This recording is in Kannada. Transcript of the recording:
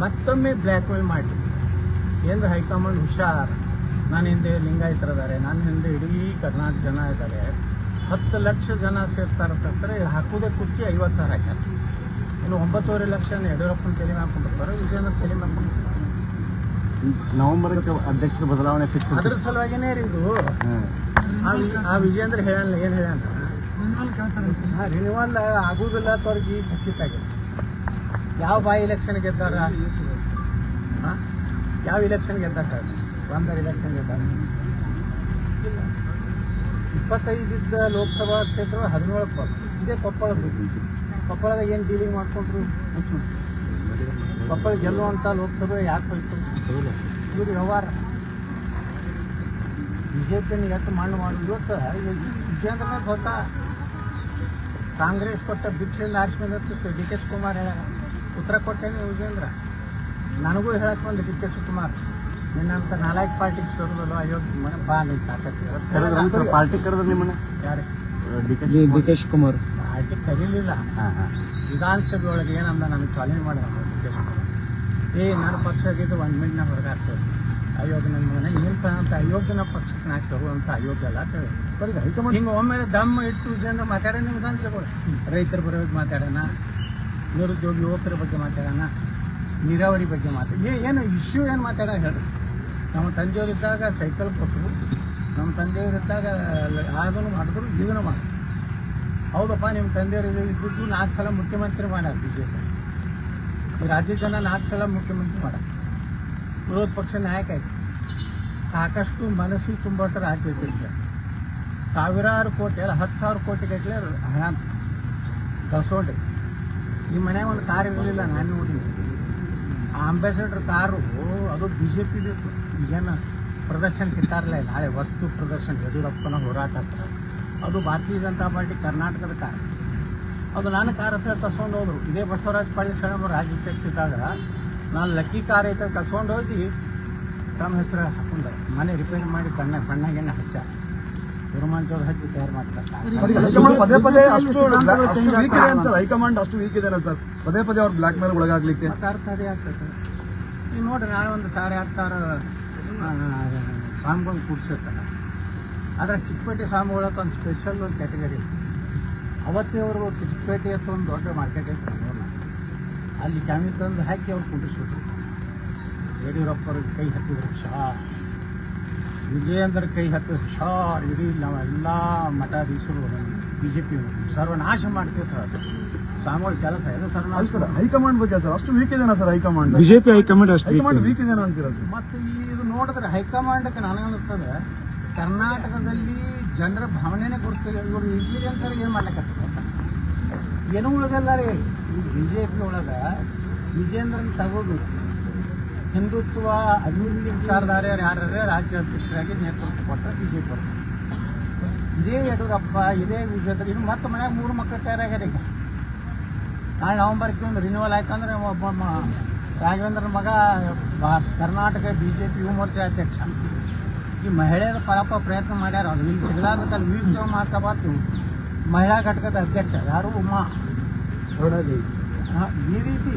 ಮತ್ತೊಮ್ಮೆ ಬ್ಲ್ಯಾಕ್ ಮೇಲ್ ಮಾಡಿ ಕೇಂದ್ರ ಹೈಕಮಾಂಡ್ ಹುಷಾರ್, ನನ್ನ ಹಿಂದೆ ಲಿಂಗಾಯತರಿದ್ದಾರೆ, ನನ್ನ ಹಿಂದೆ ಇಡೀ ಕರ್ನಾಟಕ ಜನ ಇದ್ದಾರೆ, 10 ಲಕ್ಷ ಜನ ಸೇರ್ತಾರಂತಾರೆ. ಹಾಕೋದೇ ಕುರ್ಚಿ 50,000 ಹಾಕ್ಯಾರ. ಇನ್ನು 9.5 ಲಕ್ಷ ಯಡಿಯೂರಪ್ಪನ ತಲೆ ಹಾಕೊಂಡ್ಬಿಡ್ತಾರೆ, ವಿಜಯೇಂದ್ರ ತಲೆ ಹಾಕೊಂಡ್ಬಿಡ್ತಾರೆ. ನವೆಂಬರ್ ಅಧ್ಯಕ್ಷರ ಬದಲಾವಣೆ ಫಿಕ್ಸ್. ಅದ್ರ ಸಲುವಾಗಿನೇ ರೀ ಇದು. ಆ ವಿಜಯೇಂದ್ರ ಹೇಳಲ್ಲ, ಏನು ಹೇಳ ರಿನಿವಲ್ ಆಗುದಿಲ್ಲ ಅಂತ ಅವ್ರಿಗೆ ಖಚಿತ ಆಗಿದೆ. ಯಾವ ಎಲೆಕ್ಷನ್ ಗೆದ್ದಾರ? ಯಾವ ಇಲೆಕ್ಷನ್ ಗೆದ್ದಾರ? ಒಂದರ ಇಲೆಕ್ಷನ್ ಗೆದ್ದಾರ. 25 ಲೋಕಸಭಾ ಕ್ಷೇತ್ರ 17 ಬಂತು. ಇದೇ ಕೊಪ್ಪಳದಾಗ ಏನು ಡೀಲಿಂಗ್ ಮಾಡ್ಕೊಂಡ್ರು? ಕೊಪ್ಪಳ ಗೆಲ್ಲುವಂಥ ಲೋಕಸಭೆ ಯಾಕೆ ಹೋಯ್ತು? ಇವ್ರು ವ್ಯವಹಾರ ಬಿಜೆಪಿಯನ್ನು ಎತ್ತು ಮಣ್ಣು ಮಾಡೋದು. ಇವತ್ತು ವಿಜೇಂದ್ರ ಸ್ವತಃ ಕಾಂಗ್ರೆಸ್ ಕೊಟ್ಟ ಭಿಕ್ಷೆಯಿಂದ ಆರಿಸ್ಕೊಂಡಂತ ಡಿ ಕೆ ಶಿವಕುಮಾರ್ ಹೇಳ ಉತ್ತರ ಕೊಟ್ಟೇನೆ ವಿಜೇಂದ್ರ. ನನಗೂ ಹೇಳಕ್ಕೆ ಬಂದು ಡಿ ಕೆ ಶಿವಕುಮಾರ್ ನಿನ್ನಂತ 4 ಪಾರ್ಟಿಗೆ ಸೋದಲು ಅಯೋಗ್ಯ ಮನೆ ಬಾ ನಿಂತ ಪಾರ್ಟಿ ಕರೆದ್ರೆ ನಿಮ್ಮನ್ನ ಯಾರು? ಡಿ ಕೆ ಶಿವಕುಮಾರ್ ಪಾರ್ಟಿ ಕರೀಲಿಲ್ಲ. ವಿಧಾನಸಭೆ ಒಳಗೆ ಏನಂದ ನನಗೆ ಚಾಲೆಂಜ್ ಮಾಡಿದ ಡಿ ಕೆ ಶಿವಕುಮಾರ್. ನನ್ನ ಪಕ್ಷ ಆಗಿದ್ದು 1 ಮಿನಿಟ್ನಾಗ ಹೊರಗಾಗ್ತದೆ. ಅಯೋಗ್ಯ ನನ್ನ ಮಗನ ಏನಂತ ಅಂತ ಅಯೋಗ್ಯನ ಪಕ್ಷಕ್ಕೆ ನಾಶ ಬರುವಂಥ ಅಯೋಗ್ಯ ಅಲ್ಲ ಅಂತ ಹೇಳಿ ಸರಿ ಹೈಕಮಾಂಡ್ ಹಿಂಗೆ ಒಮ್ಮೆ ದಮ್ಮ ಇಟ್ಟು ವಿಜೇಂದ್ರ ಮಾತಾಡೋಣ. ವಿಧಾನಸಭೆ ರೈತರ ಬರೋದು ಮಾತಾಡೋಣ, ನಿರುದ್ಯೋಗಿ ಯುವಕರ ಬಗ್ಗೆ ಮಾತಾಡೋಣ, ನೀರಾವರಿ ಬಗ್ಗೆ ಏನು ಇಶ್ಯೂ ಏನು ಮಾತಾಡೋಣ ಹೇಳ್ರಿ. ನಮ್ಮ ತಂದೆಯವರಿದ್ದಾಗ ಸೈಕಲ್ ಕೊಟ್ಟರು, ನಮ್ಮ ತಂದೆಯವರಿದ್ದಾಗ ಅದನ್ನು ಮಾಡಿದ್ರು, ಇದನ್ನು ಮಾಡಿ. ಹೌದಪ್ಪ, ನಿಮ್ಮ ತಂದೆಯವರು ಇದ್ದಿದ್ದು 4 ಸಲ ಮುಖ್ಯಮಂತ್ರಿ ಮಾಡ್ಯಾರ ಬಿಜೆಪಿ. ಈ ರಾಜ್ಯದ ಜನ 4 ಸಲ ಮುಖ್ಯಮಂತ್ರಿ ಮಾಡ್ಯಾರ. ವಿರೋಧ ಪಕ್ಷ ನಾಯಕ ಆಯ್ತು. ಸಾಕಷ್ಟು ಮನಸ್ಸಿಗೆ ತುಂಬಟ್ಟು ರಾಜ್ಯದಲ್ಲಿ ಸಾವಿರಾರು ಕೋಟಿ ಅಲ್ಲ 10,000 ಕೋಟಿ ಗಟ್ಟಲೆ ಹಣ ಕಳ್ಸೋಣ್ರಿ. ಈ ಮನೆಯಾಗ ಒಂದು ಕಾರ್ ಇರಲಿಲ್ಲ, ನಾನು ನೋಡಿನಿ. ಆ ಅಂಬಾಸಿಡರ್ ಕಾರು ಅದು BJP ಈಗೇನು ಪ್ರದರ್ಶನಕ್ಕೆ ಇಟ್ಟಾರಲ್ಲ, ನಾಳೆ ವಸ್ತು ಪ್ರದರ್ಶನ ಯಡಿಯೂರಪ್ಪನ ಹೋರಾಟ ಅದು ಭಾರತೀಯ ಜನತಾ ಪಾರ್ಟಿ ಕರ್ನಾಟಕದ ಕಾರ್. ಅದು ನಾನು ಕಾರ್ ಹತ್ರ ಕಸ್ಕೊಂಡು ಹೋದ್ರು. ಇದೇ ಬಸವರಾಜ ಪಾಟೀಲ್ ಸಾಹೇಬ್ ರಾಜ್ಯಾಧ್ಯಕ್ಷಿದ್ದಾಗ ನಾನು ಲಕ್ಕಿ ಕಾರ್ ಐತೆ ಕಸ್ಕೊಂಡು ಹೋಗಿ ತಮ್ಮ ಹೆಸರು ಹಾಕೊಂಡೆ. ಮನೆ ರಿಪೇರಿ ಮಾಡಿ ಕಣ್ಣಾಗೆಣ್ಣೆ ಹಚ್ಚ ರೋಮಾಂಚವ್ರು ಹಚ್ಚಿ ತಯಾರು ಮಾಡ್ತಾರೆ. ಪದೇ ಪದೇ ಹೈಕಮಾಂಡ್ ಅಷ್ಟು ವೀಕ್ ಇದೆ ಸರ್, ಪದೇ ಪದೇ ಅವ್ರು ಬ್ಲಾಕ್ ಮೇಲ್ ಒಳಗಾಗ್ಲಿಕ್ಕೆ ಅರ್ಥ ಅದೇ ಆಗ್ತದೆ. ನೀವು ನೋಡ್ರಿ, ನಾಳೆ ಒಂದು 1,000-2,000 ಸ್ವಾಮಿಗಳು ಕೂಡಿಸಿರ್ತಾರೆ. ಆದರೆ ಚಿಕ್ಕಪೇಟೆ ಸ್ವಾಮಿಗಳಕ್ಕೆ ಒಂದು ಸ್ಪೆಷಲ್ ಒಂದು ಕ್ಯಾಟಗರಿ. ಅವತ್ತೇ ಅವರು ಚಿಕ್ಕಪೇಟೆ ಅಂತ ಒಂದು ದೊಡ್ಡ ಮಾರ್ಕೆಟ್ ಐತೆ, ಅಲ್ಲಿ ಕ್ಯಾಮಿ ತಂದು ಹಾಕಿ ಅವ್ರು ಕುಂಡಿಸ್ಬಿಟ್ರು. ಯಡಿಯೂರಪ್ಪರಿಗೆ ಕೈ ಹತ್ತಿದ್ರು ಶಾರ್, ವಿಜಯೇಂದ್ರ ಕೈ ಹತ್ತಿದ್ರು ಶಾರ್. ಇಡೀ ನಾವೆಲ್ಲ ಮಠಾಧೀಶರು BJP ಸರ್ವನಾಶ ಮಾಡ್ತಿರ್ತಾರೆ. ಅದು ಸ್ವಾಮಿಗಳ ಕೆಲಸ ಇದು ಸರ್ವನಾಶ. ಹೈಕಮಾಂಡ್ ಬಗ್ಗೆ ಸರ್ ಅಷ್ಟು ವೀಕ್ ಇದೆನಾ ಸರ್? ಹೈಕಮಾಂಡ್ ಬಿಜೆಪಿ ಹೈಕಮಾಂಡ್ ಅಷ್ಟು ವೀಕ್ ಇದೆನಾ ಅಂತೀರಾ ಸರ್? ಮತ್ತು ಇದು ನೋಡಿದ್ರೆ ಹೈಕಮಾಂಡ್ಗೆ ನನಗೆ ಅನಿಸ್ತದೆ ಕರ್ನಾಟಕದಲ್ಲಿ ಜನರ ಭಾವನೆನೇ ಗೊತ್ತಿದೆ. ಇವರು ಇಂಟೆಲಿಜೆನ್ಸರ್ ಏನು ಮಾಡ್ಲಿಕ್ಕೆ ಏನೂ ಉಳಿದಲ್ಲ ರೀ. BJP ಒಳಗೆ ವಿಜೇಂದ್ರನ್ ತಗೋದು ಹಿಂದುತ್ವ ಅಭಿವೃದ್ಧಿ ವಿಚಾರಧಾರೆಯರು ಯಾರ್ಯಾರೇ ರಾಜ್ಯ ಅಧ್ಯಕ್ಷರಾಗಿ ನೇತೃತ್ವ ಕೊಟ್ಟರೆ BJP ಅವರು. ಇದೇ ಯಡಿಯೂರಪ್ಪ, ಇದೇ ವಿಜೇಂದ್ರ, ಇನ್ನು ಮತ್ತೆ ಮನ್ಯಾಗ 3 ಮಕ್ಕಳು ತಯಾರಾಗ್ಯಾರ. ಈಗ ನಾಳೆ ನವೆಂಬರ್ಗೆ ಒಂದು ರಿನ್ಯೂವಲ್ ಆಯ್ತಂದ್ರೆ ಒಬ್ಬ ರಾಘವೇಂದ್ರನ ಮಗ ಕರ್ನಾಟಕ BJP ಯುವ ಮೋರ್ಚಾ ಅಧ್ಯಕ್ಷ. ಈ ಮಹಿಳೆಯರ ಪರಪ ಪ್ರಯತ್ನ ಮಾಡ್ಯಾರ. ಅದು ಇಲ್ಲಿ ಸಿಗಲಾರ್ದಕ್ಕಲ್ಲಿ ವೀರಶೈವ ಮಹಾಸಭಾದ್ದು ಮಹಿಳಾ ಘಟಕದ ಅಧ್ಯಕ್ಷ ಯಾರು? ಉಮಾ. ಈ ರೀತಿ